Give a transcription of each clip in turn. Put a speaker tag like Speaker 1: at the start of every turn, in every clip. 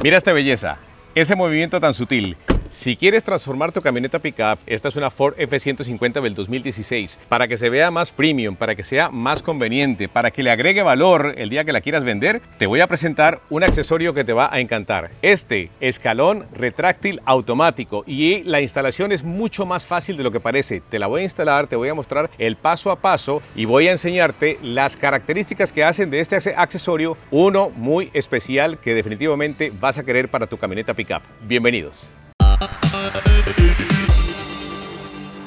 Speaker 1: Mira esta belleza, ese movimiento tan sutil. Si quieres transformar tu camioneta pickup, esta es una Ford F-150 del 2016, para que se vea más premium, para que sea más conveniente, para que le agregue valor el día que la quieras vender, te voy a presentar un accesorio que te va a encantar. Este escalón retráctil automático, y la instalación es mucho más fácil de lo que parece. Te la voy a instalar, te voy a mostrar el paso a paso y voy a enseñarte las características que hacen de este accesorio uno muy especial que definitivamente vas a querer para tu camioneta pickup. Bienvenidos.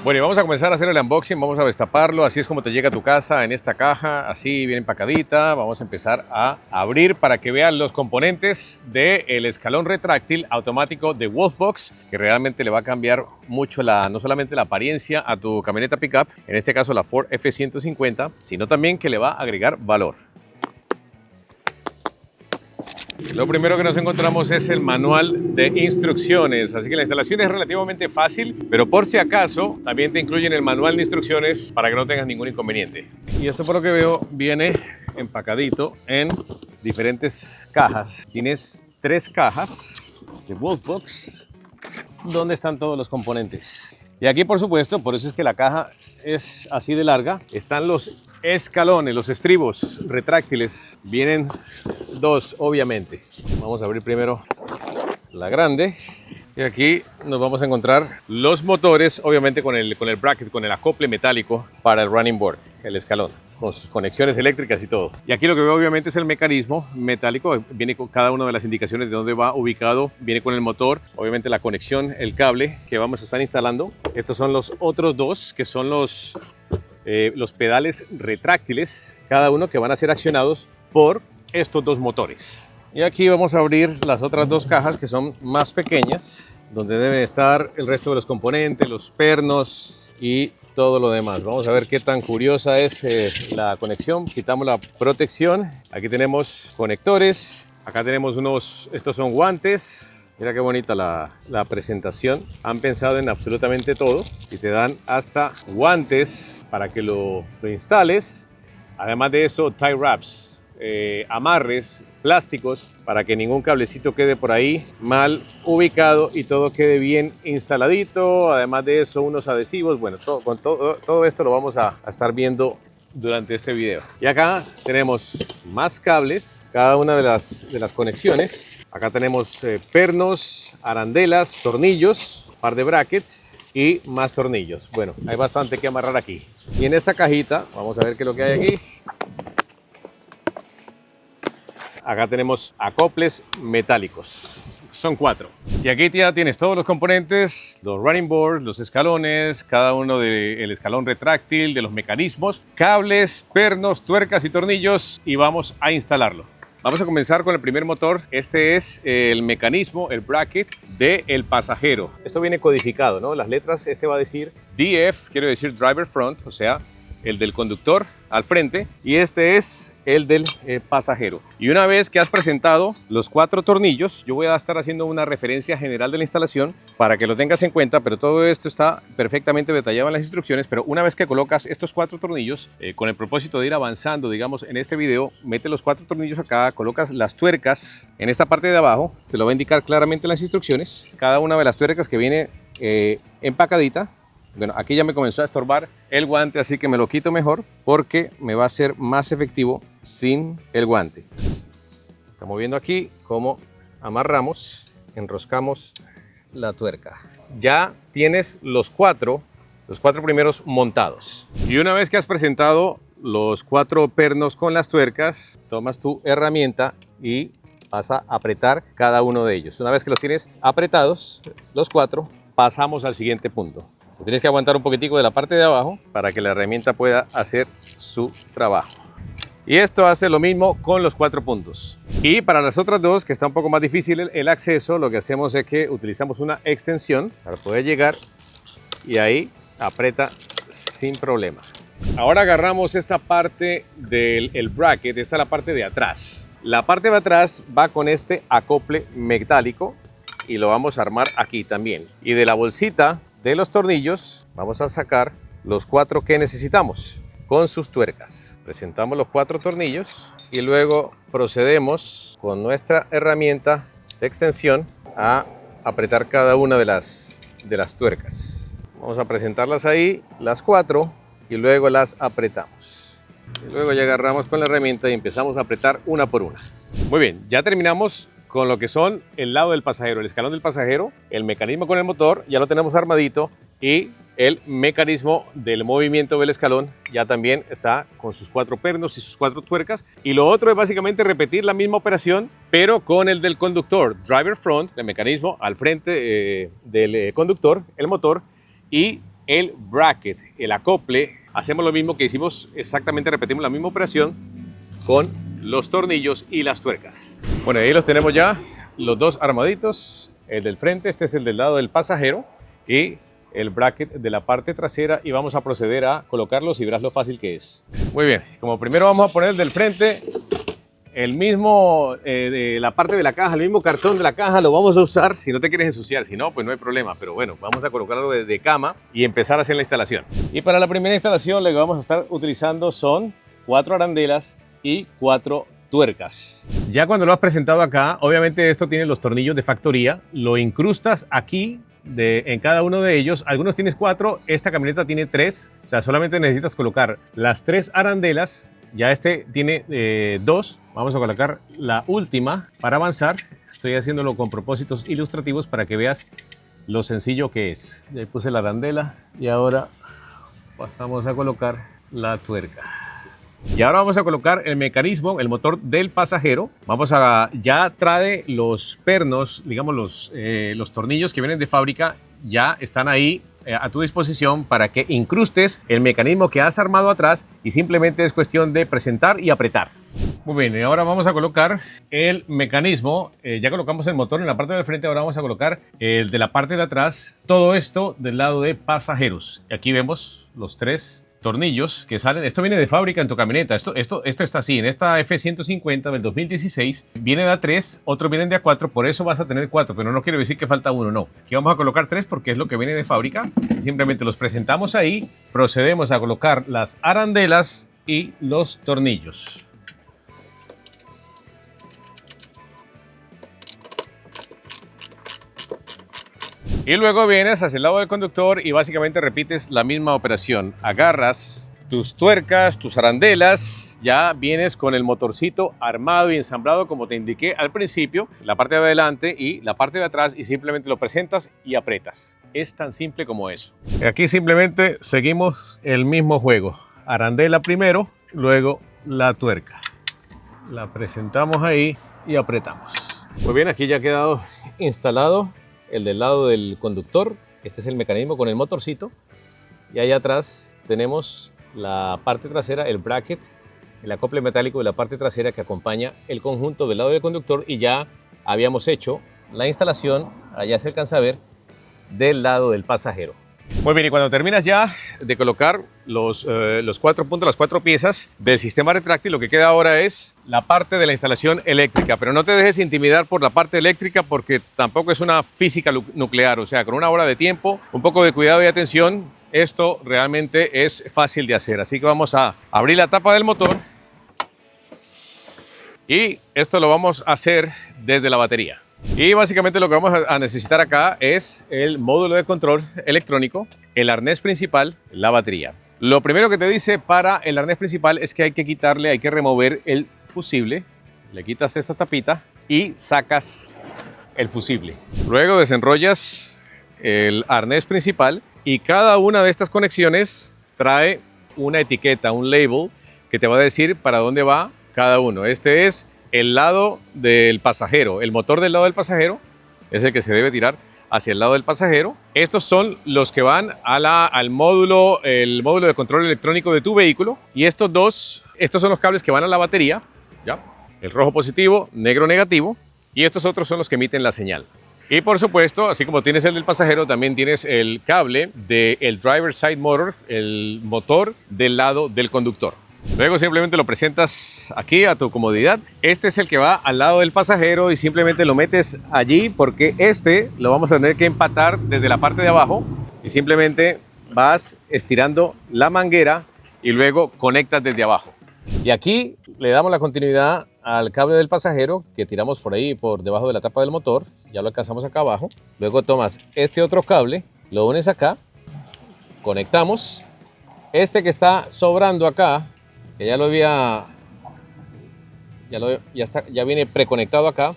Speaker 1: Bueno, y vamos a comenzar a hacer el unboxing, vamos a destaparlo, así es como te llega a tu casa en esta caja, así bien empacadita. Vamos a empezar a abrir para que vean los componentes del escalón retráctil automático de Wolfbox, que realmente le va a cambiar mucho no solamente la apariencia a tu camioneta pickup, en este caso la Ford F-150, sino también que le va a agregar valor. Lo primero que nos encontramos es el manual de instrucciones, así que la instalación es relativamente fácil, pero por si acaso también te incluyen el manual de instrucciones para que no tengas ningún inconveniente. Y esto, por lo que veo, viene empacadito en diferentes cajas. Tienes 3 cajas de Wolfbox donde están todos los componentes. Y aquí, por supuesto, por eso es que la caja es así de larga, están los escalones, los estribos retráctiles. Vienen 2, obviamente. Vamos a abrir primero la grande. Y aquí nos vamos a encontrar los motores, obviamente con el bracket, con el acople metálico para el running board, el escalón, con sus conexiones eléctricas y todo. Y aquí lo que veo obviamente es el mecanismo metálico, viene con cada una de las indicaciones de dónde va ubicado, viene con el motor, obviamente la conexión, el cable que vamos a estar instalando. Estos son los otros 2, que son los pedales retráctiles, cada uno que van a ser accionados por estos 2 motores. Y aquí vamos a abrir las otras 2 cajas que son más pequeñas, donde deben estar el resto de los componentes, los pernos y todo lo demás. Vamos a ver qué tan curiosa es la conexión. Quitamos la protección. Aquí tenemos conectores. Acá tenemos estos son guantes. Mira qué bonita la presentación. Han pensado en absolutamente todo y te dan hasta guantes para que lo instales. Además de eso, tie wraps, amarres, plásticos, para que ningún cablecito quede por ahí mal ubicado y todo quede bien instaladito. Además de eso, unos adhesivos. Bueno, todo esto lo vamos a estar viendo durante este video. Y acá tenemos más cables, cada una de las conexiones. Acá tenemos pernos, arandelas, tornillos, par de brackets y más tornillos. Bueno, hay bastante que amarrar aquí. Y en esta cajita, vamos a ver qué es lo que hay aquí. Acá tenemos acoples metálicos, son 4. Y aquí ya tienes todos los componentes, los running boards, los escalones, cada uno del escalón retráctil, de los mecanismos, cables, pernos, tuercas y tornillos, y vamos a instalarlo. Vamos a comenzar con el primer motor. Este es el mecanismo, el bracket del pasajero. Esto viene codificado, ¿no? Las letras, este va a decir DF, quiere decir driver front, o sea, el del conductor al frente, y este es el del pasajero. Y una vez que has presentado los 4 tornillos, yo voy a estar haciendo una referencia general de la instalación para que lo tengas en cuenta, pero todo esto está perfectamente detallado en las instrucciones. Pero una vez que colocas estos 4 tornillos, con el propósito de ir avanzando, digamos, en este video, mete los 4 tornillos acá, colocas las tuercas en esta parte de abajo, te lo va a indicar claramente en las instrucciones, cada una de las tuercas que viene empacadita. Bueno, aquí ya me comenzó a estorbar el guante, así que me lo quito mejor porque me va a ser más efectivo sin el guante. Estamos viendo aquí cómo amarramos, enroscamos la tuerca. Ya tienes los cuatro primeros montados. Y una vez que has presentado los 4 pernos con las tuercas, tomas tu herramienta y vas a apretar cada uno de ellos. Una vez que los tienes apretados, los 4, pasamos al siguiente punto. Tienes que aguantar un poquitico de la parte de abajo para que la herramienta pueda hacer su trabajo. Y esto hace lo mismo con los 4 puntos. Y para las otras 2, que está un poco más difícil el acceso, lo que hacemos es que utilizamos una extensión para poder llegar y ahí aprieta sin problema. Ahora agarramos esta parte del bracket, esta es la parte de atrás. La parte de atrás va con este acople metálico y lo vamos a armar aquí también. Y de la bolsita de los tornillos vamos a sacar los 4 que necesitamos con sus tuercas. Presentamos los 4 tornillos y luego procedemos con nuestra herramienta de extensión a apretar cada una de las tuercas. Vamos a presentarlas ahí, las 4, y luego las apretamos. Y luego ya agarramos con la herramienta y empezamos a apretar una por una. Muy bien, ya terminamos con lo que son el lado del pasajero, el escalón del pasajero, el mecanismo con el motor, ya lo tenemos armadito, y el mecanismo del movimiento del escalón ya también está con sus 4 pernos y sus 4 tuercas. Y lo otro es básicamente repetir la misma operación, pero con el del conductor, driver front, el mecanismo al frente del conductor, el motor, y el bracket, el acople. Hacemos lo mismo que hicimos, exactamente repetimos la misma operación con los tornillos y las tuercas. Bueno, ahí los tenemos ya, los dos armaditos, el del frente, este es el del lado del pasajero, y el bracket de la parte trasera, y vamos a proceder a colocarlos y verás lo fácil que es. Muy bien, como primero vamos a poner el del frente, el mismo de la parte de la caja, el mismo cartón de la caja lo vamos a usar si no te quieres ensuciar, si no, pues no hay problema, pero bueno, vamos a colocarlo de cama y empezar a hacer la instalación. Y para la primera instalación lo que vamos a estar utilizando son 4 arandelas y 4 tuercas. Ya cuando lo has presentado acá, obviamente esto tiene los tornillos de factoría, lo incrustas aquí en cada uno de ellos. Algunos tienes 4, esta camioneta tiene 3, o sea, solamente necesitas colocar las 3 arandelas. Ya este tiene 2, vamos a colocar la última para avanzar. Estoy haciéndolo con propósitos ilustrativos para que veas lo sencillo que es. Ya puse la arandela y ahora pasamos a colocar la tuerca. Y ahora vamos a colocar el mecanismo, el motor del pasajero. Ya trae los pernos, digamos los tornillos que vienen de fábrica, ya están ahí a tu disposición para que incrustes el mecanismo que has armado atrás, y simplemente es cuestión de presentar y apretar. Muy bien, y ahora vamos a colocar el mecanismo. Ya colocamos el motor en la parte del frente, ahora vamos a colocar el de la parte de atrás. Todo esto del lado de pasajeros. Y aquí vemos los 3 tornillos que salen. Esto viene de fábrica en tu camioneta. Esto está así. En esta F-150 del 2016 viene de A3, otros vienen de A4, por eso vas a tener 4, pero no quiere decir que falta uno, no. Aquí vamos a colocar 3 porque es lo que viene de fábrica. Simplemente los presentamos ahí, procedemos a colocar las arandelas y los tornillos. Y luego vienes hacia el lado del conductor y básicamente repites la misma operación. Agarras tus tuercas, tus arandelas, ya vienes con el motorcito armado y ensamblado como te indiqué al principio, la parte de adelante y la parte de atrás, y simplemente lo presentas y aprietas. Es tan simple como eso. Aquí simplemente seguimos el mismo juego. Arandela primero, luego la tuerca. La presentamos ahí y apretamos. Muy bien, aquí ya ha quedado instalado el del lado del conductor. Este es el mecanismo con el motorcito, y ahí atrás tenemos la parte trasera, el bracket, el acople metálico de la parte trasera que acompaña el conjunto del lado del conductor, y ya habíamos hecho la instalación, allá se alcanza a ver, del lado del pasajero. Muy bien, y cuando terminas ya de colocar los 4 puntos, las 4 piezas del sistema retráctil, lo que queda ahora es la parte de la instalación eléctrica. Pero no te dejes intimidar por la parte eléctrica, porque tampoco es una física nuclear. O sea, con una hora de tiempo, un poco de cuidado y atención, esto realmente es fácil de hacer. Así que vamos a abrir la tapa del motor, y esto lo vamos a hacer desde la batería. Y básicamente lo que vamos a necesitar acá es el módulo de control electrónico, el arnés principal, la batería. Lo primero que te dice para el arnés principal es que hay que remover el fusible. Le quitas esta tapita y sacas el fusible. Luego desenrollas el arnés principal, y cada una de estas conexiones trae una etiqueta, un label, que te va a decir para dónde va cada uno. Este es el lado del pasajero, el motor del lado del pasajero es el que se debe tirar hacia el lado del pasajero. Estos son los que van al módulo, el módulo de control electrónico de tu vehículo, y estos son los cables que van a la batería, ¿ya? El rojo positivo, negro negativo, y estos otros son los que emiten la señal. Y por supuesto, así como tienes el del pasajero, también tienes el cable del driver side motor, el motor del lado del conductor. Luego simplemente lo presentas aquí a tu comodidad. Este es el que va al lado del pasajero, y simplemente lo metes allí, porque este lo vamos a tener que empatar desde la parte de abajo, y simplemente vas estirando la manguera y luego conectas desde abajo. Y aquí le damos la continuidad al cable del pasajero que tiramos por ahí, por debajo de la tapa del motor. Ya lo alcanzamos acá abajo. Luego tomas este otro cable, lo unes acá, conectamos. Este que está sobrando acá, que ya lo había, ya viene preconectado acá,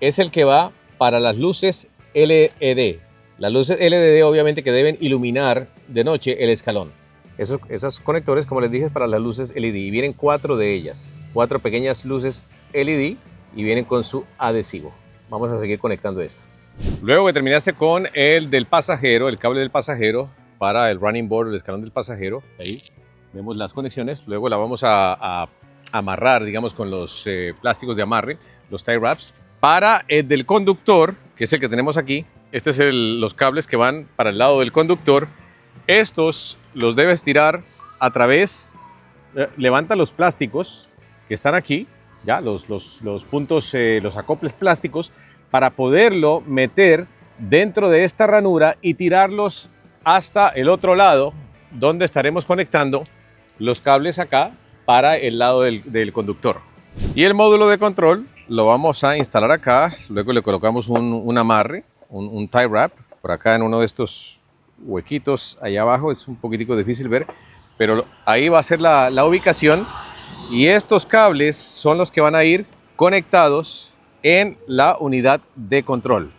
Speaker 1: es el que va para las luces LED. Las luces LED obviamente que deben iluminar de noche el escalón. Esos conectores, como les dije, es para las luces LED y vienen 4 de ellas. 4 pequeñas luces LED y vienen con su adhesivo. Vamos a seguir conectando esto. Luego que terminaste con el del pasajero, el cable del pasajero para el running board, el escalón del pasajero, ahí vemos las conexiones. Luego la vamos a amarrar, digamos, con los plásticos de amarre, los tie wraps. Para el del conductor, que es el que tenemos aquí, este es los cables que van para el lado del conductor. Estos los debes tirar a través, levanta los plásticos que están aquí, ya los puntos, los acoples plásticos, para poderlo meter dentro de esta ranura y tirarlos hasta el otro lado, donde estaremos conectando los cables acá para el lado del conductor. Y el módulo de control lo vamos a instalar acá, luego le colocamos un amarre, un tie wrap, por acá en uno de estos huequitos allá abajo. Es un poquitico difícil ver, pero ahí va a ser la ubicación, y estos cables son los que van a ir conectados en la unidad de control.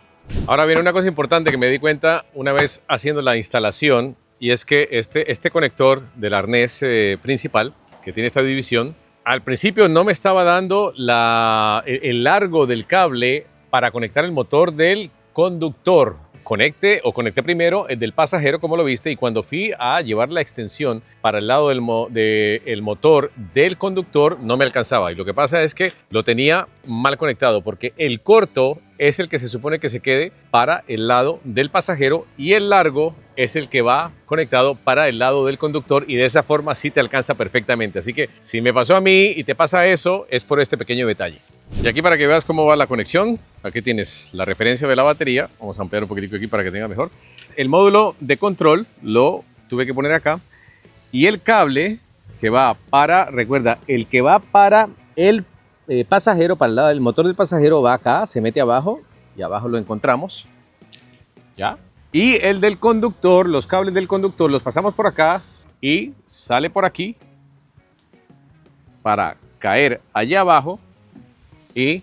Speaker 1: Ahora viene una cosa importante que me di cuenta una vez haciendo la instalación, y es que este conector del arnés principal, que tiene esta división, al principio no me estaba dando el largo del cable para conectar el motor del conductor. Conecté primero el del pasajero, como lo viste, y cuando fui a llevar la extensión para el lado del motor del conductor no me alcanzaba. Y lo que pasa es que lo tenía mal conectado, porque el corto es el que se supone que se quede para el lado del pasajero y el largo es el que va conectado para el lado del conductor, y de esa forma sí te alcanza perfectamente. Así que si me pasó a mí y te pasa eso, es por este pequeño detalle. Y aquí, para que veas cómo va la conexión, aquí tienes la referencia de la batería. Vamos a ampliar un poquitico aquí para que tenga mejor. El módulo de control lo tuve que poner acá, y el cable que va para, recuerda, el que va para el pasajero, para el lado del motor del pasajero, va acá, se mete abajo, y abajo lo encontramos, ¿ya? Y el del conductor, los cables del conductor los pasamos por acá y sale por aquí para caer allá abajo y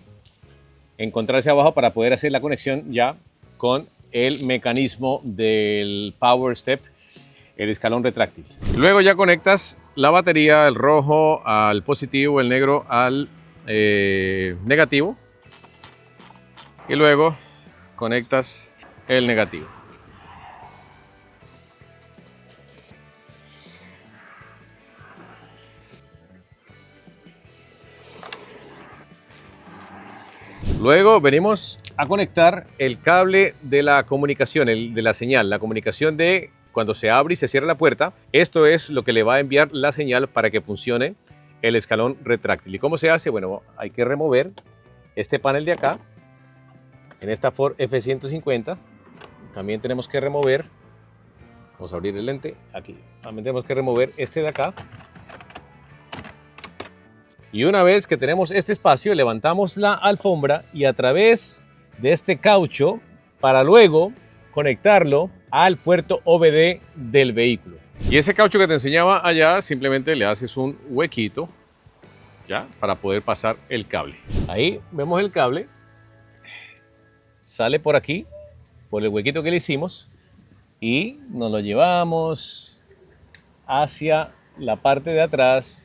Speaker 1: encontrarse abajo para poder hacer la conexión ya con el mecanismo del Power Step, el escalón retráctil. Luego ya conectas la batería, el rojo al positivo, el negro al negativo, y luego conectas el negativo. Luego venimos a conectar el cable de la comunicación, de la señal, la comunicación de cuando se abre y se cierra la puerta. Esto es lo que le va a enviar la señal para que funcione el escalón retráctil. ¿Y cómo se hace? Bueno, hay que remover este panel de acá en esta Ford F-150. También tenemos que remover, vamos a abrir el lente aquí, también tenemos que remover este de acá. Y una vez que tenemos este espacio, levantamos la alfombra y a través de este caucho, para luego conectarlo al puerto OBD del vehículo. Y ese caucho que te enseñaba allá, simplemente le haces un huequito, ya, para poder pasar el cable. Ahí vemos el cable, sale por aquí, por el huequito que le hicimos, y nos lo llevamos hacia la parte de atrás,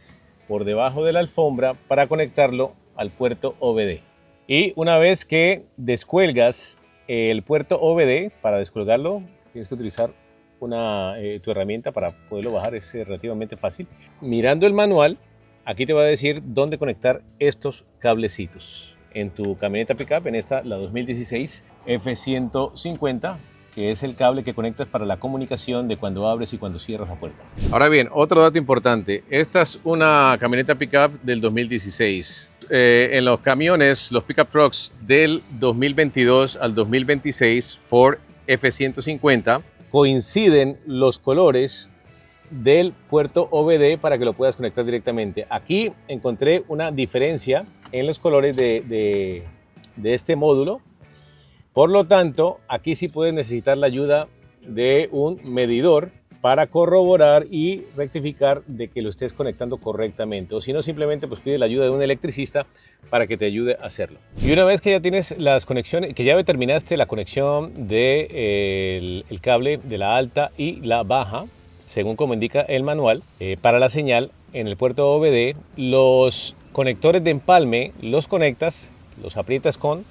Speaker 1: por debajo de la alfombra, para conectarlo al puerto OBD. Y una vez que descuelgas el puerto OBD, para descolgarlo tienes que utilizar tu herramienta para poderlo bajar. Es relativamente fácil. Mirando el manual, aquí te va a decir dónde conectar estos cablecitos. En tu camioneta pickup, en esta, la 2016 F-150, que es el cable que conectas para la comunicación de cuando abres y cuando cierras la puerta. Ahora bien, otro dato importante. Esta es una camioneta pickup del 2016. En los camiones, los pickup trucks del 2022 al 2026, Ford F-150, coinciden los colores del puerto OBD para que lo puedas conectar directamente. Aquí encontré una diferencia en los colores de este módulo. Por lo tanto, aquí sí puedes necesitar la ayuda de un medidor para corroborar y rectificar de que lo estés conectando correctamente, o si no, simplemente pues pide la ayuda de un electricista para que te ayude a hacerlo. Y una vez que ya tienes las conexiones, que ya determinaste la conexión de el cable de la alta y la baja, según como indica el manual, para la señal en el puerto OBD, los conectores de empalme los conectas, los aprietas con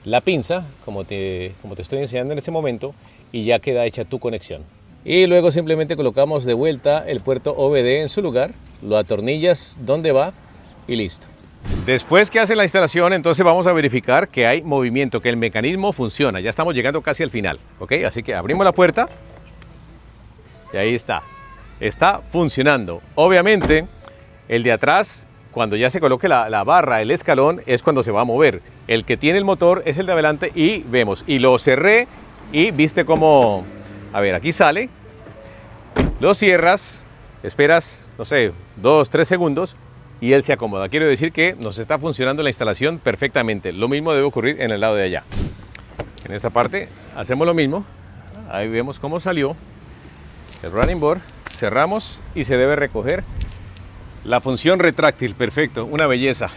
Speaker 1: la pinza, como te estoy enseñando en este momento, y ya queda hecha tu conexión. Y luego simplemente colocamos de vuelta el puerto OBD en su lugar, lo atornillas donde va y listo. Después que hace la instalación, entonces vamos a verificar que hay movimiento, que el mecanismo funciona. Ya estamos llegando casi al final, ¿ok? Así que abrimos la puerta y ahí está. Está funcionando. Obviamente, el de atrás, cuando ya se coloque la barra, el escalón, es cuando se va a mover. El que tiene el motor es el de adelante y vemos. Y lo cerré y viste cómo... A ver, aquí sale, lo cierras, esperas, no sé, 2, 3 segundos y él se acomoda. Quiero decir que nos está funcionando la instalación perfectamente. Lo mismo debe ocurrir en el lado de allá. En esta parte hacemos lo mismo. Ahí vemos cómo salió el running board. Cerramos y se debe recoger la función retráctil. Perfecto, una belleza.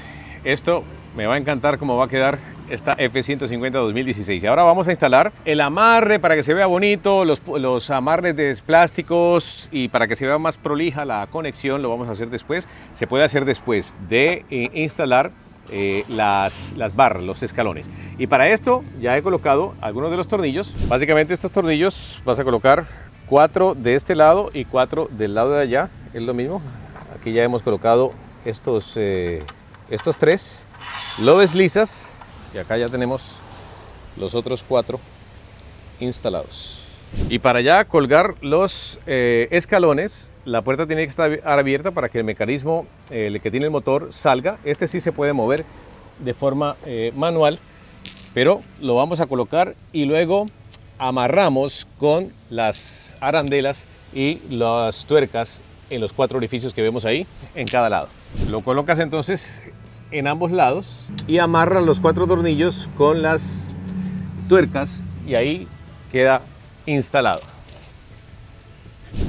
Speaker 1: Esto me va a encantar cómo va a quedar esta F-150 2016. Ahora vamos a instalar el amarre para que se vea bonito, los amarres de plásticos, y para que se vea más prolija la conexión lo vamos a hacer después. Se puede hacer después de instalar las barras, los escalones. Y para esto ya he colocado algunos de los tornillos. Básicamente estos tornillos vas a colocar 4 de este lado y 4 del lado de allá. Es lo mismo. Aquí ya hemos colocado estos 3. Lo deslizas. Y acá ya tenemos los otros 4 instalados. Y para ya colgar los escalones, la puerta tiene que estar abierta para que el mecanismo el que tiene el motor salga. Este sí se puede mover de forma manual, pero lo vamos a colocar y luego amarramos con las arandelas y las tuercas en los 4 orificios que vemos ahí en cada lado. Lo colocas entonces en ambos lados y amarran los 4 tornillos con las tuercas y ahí queda instalado.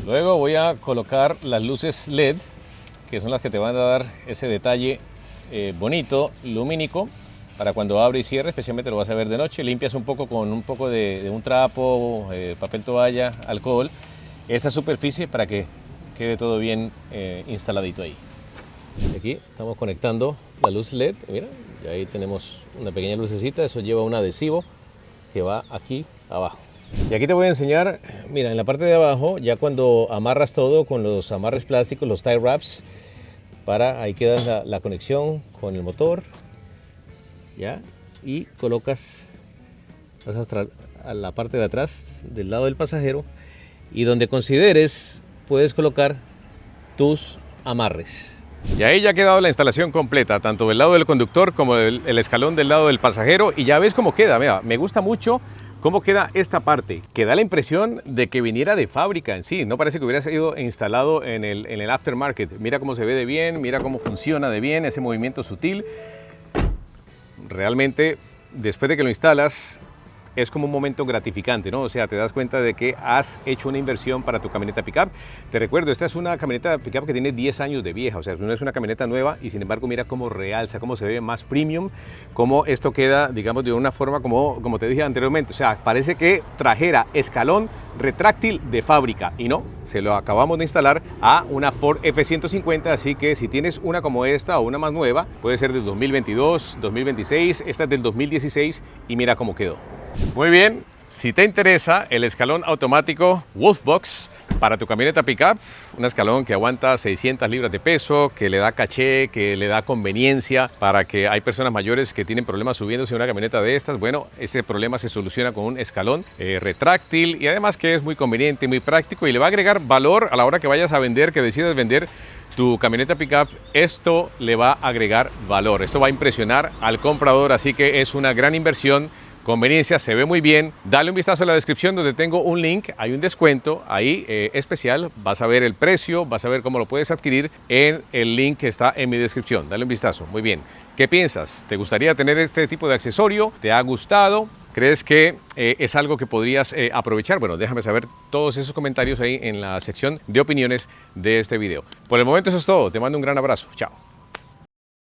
Speaker 1: Luego voy a colocar las luces LED, que son las que te van a dar ese detalle bonito, lumínico, para cuando abre y cierre. Especialmente lo vas a ver de noche. Limpias un poco con un poco de un trapo, papel toalla, alcohol, esa superficie para que quede todo bien instaladito ahí. Aquí estamos conectando la luz LED, mira, y ahí tenemos una pequeña lucecita. Eso lleva un adhesivo que va aquí abajo. Y aquí te voy a enseñar, mira, en la parte de abajo, ya cuando amarras todo con los amarres plásticos, los tie wraps, ahí queda la conexión con el motor, ya, y colocas, vas hasta a la parte de atrás del lado del pasajero, y donde consideres puedes colocar tus amarres. Y ahí ya ha quedado la instalación completa, tanto del lado del conductor como el escalón del lado del pasajero, y ya ves cómo queda. Mira, me gusta mucho cómo queda esta parte, que da la impresión de que viniera de fábrica en sí. No parece que hubiera sido instalado en el aftermarket. Mira cómo se ve de bien, mira cómo funciona de bien, ese movimiento sutil. Realmente, después de que lo instalas, es como un momento gratificante, ¿no? O sea, te das cuenta de que has hecho una inversión para tu camioneta pickup. Te recuerdo, esta es una camioneta pickup que tiene 10 años de vieja, o sea, no es una camioneta nueva, y sin embargo mira cómo realza, cómo se ve más premium, cómo esto queda, digamos, de una forma como te dije anteriormente. O sea, parece que trajera escalón retráctil de fábrica, y no, se lo acabamos de instalar a una Ford F-150, así que si tienes una como esta o una más nueva, puede ser del 2022, 2026, esta es del 2016, y mira cómo quedó. Muy bien, si te interesa el escalón automático Wolfbox para tu camioneta pickup, un escalón que aguanta 600 libras de peso, que le da caché, que le da conveniencia para que hay personas mayores que tienen problemas subiéndose a una camioneta de estas. Bueno, ese problema se soluciona con un escalón retráctil, y además que es muy conveniente, muy práctico, y le va a agregar valor a la hora que vayas a vender, que decidas vender tu camioneta pickup. Esto le va a agregar valor, esto va a impresionar al comprador, así que es una gran inversión conveniencia, se ve muy bien. Dale un vistazo a la descripción donde tengo un link, hay un descuento ahí especial. Vas a ver el precio, vas a ver cómo lo puedes adquirir en el link que está en mi descripción. Dale un vistazo, muy bien. ¿Qué piensas? ¿Te gustaría tener este tipo de accesorio? ¿Te ha gustado? ¿Crees que es algo que podrías aprovechar? Bueno, déjame saber todos esos comentarios ahí en la sección de opiniones de este video. Por el momento eso es todo. Te mando un gran abrazo. Chao.